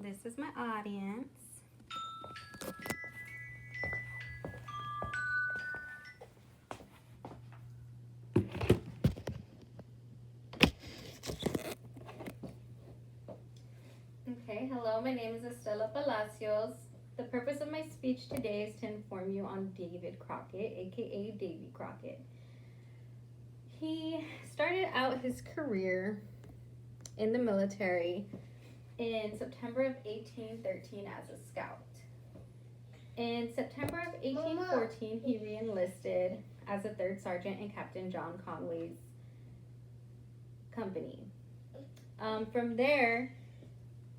This is my audience. Okay, hello, my name is Estela Palacios. The purpose of my speech today is to inform you on David Crockett, aka Davy Crockett. He started out his career in the military in September of 1813 as a scout. In September of 1814, he re-enlisted as a third sergeant in Captain John Conway's company. From there,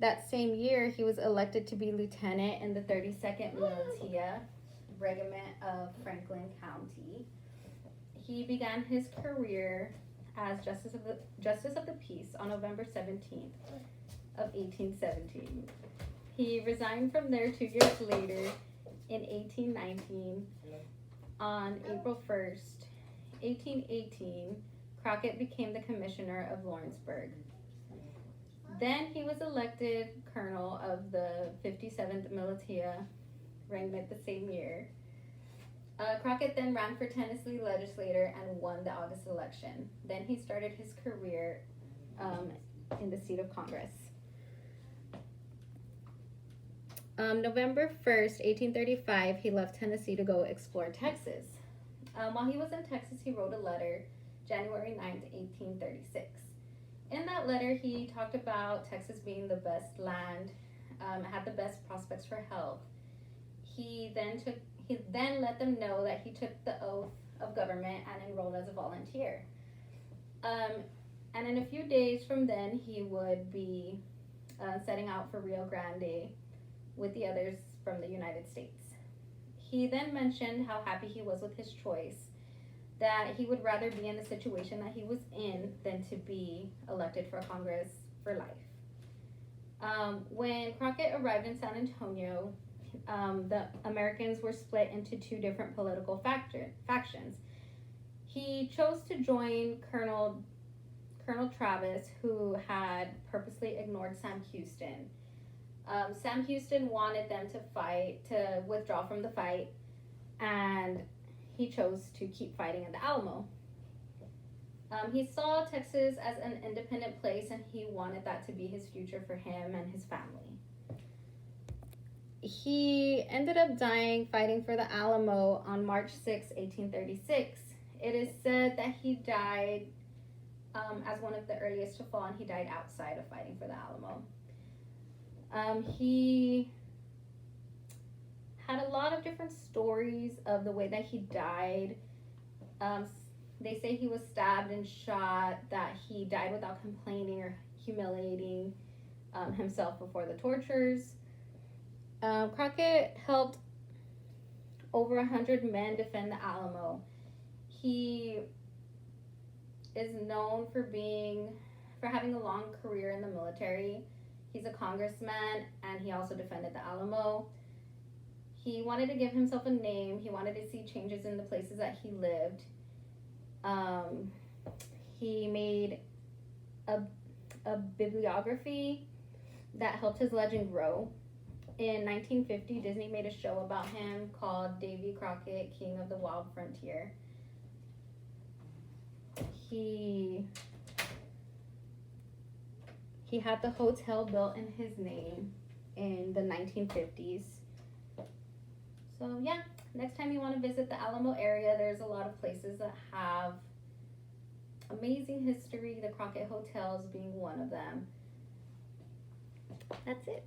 that same year, he was elected to be lieutenant in the 32nd Militia Regiment of Franklin County. He began his career as Justice of the Peace on November 17th of 1817. He resigned from there 2 years later in 1819. On April 1st, 1818, Crockett became the commissioner of Lawrenceburg. Then he was elected colonel of the 57th Militia Regiment the same year. Crockett then ran for Tennessee legislator and won the August election. Then he started his career in the seat of Congress. November 1st, 1835, he left Tennessee to go explore Texas. While he was in Texas, he wrote a letter, January 9th, 1836. In that letter, he talked about Texas being the best land, had the best prospects for health. He then let them know that he took the oath of government and enrolled as a volunteer. And in a few days from then, he would be setting out for Rio Grande with the others from the United States. He then mentioned how happy he was with his choice, that he would rather be in the situation that he was in than to be elected for Congress for life. When Crockett arrived in San Antonio, the Americans were split into two different political factions. He chose to join Colonel Travis, who had purposely ignored Sam Houston. Sam Houston wanted them to withdraw from the fight, and he chose to keep fighting at the Alamo. He saw Texas as an independent place, and he wanted that to be his future for him and his family. He ended up dying fighting for the Alamo on March 6, 1836. It is said that he died as one of the earliest to fall, and he died outside of fighting for the Alamo. He had a lot of different stories of the way that he died. They say he was stabbed and shot, that he died without complaining or humiliating himself before the tortures. Crockett helped over 100 men defend the Alamo. He is known for having a long career in the military. He's a congressman, and he also defended the Alamo. He wanted to give himself a name. He wanted to see changes in the places that he lived. He made a bibliography that helped his legend grow. In 1950, Disney made a show about him called Davy Crockett, King of the Wild Frontier. He had the hotel built in his name in the 1950s. So yeah, next time you want to visit the Alamo area, there's a lot of places that have amazing history, the Crockett Hotels being one of them. That's it.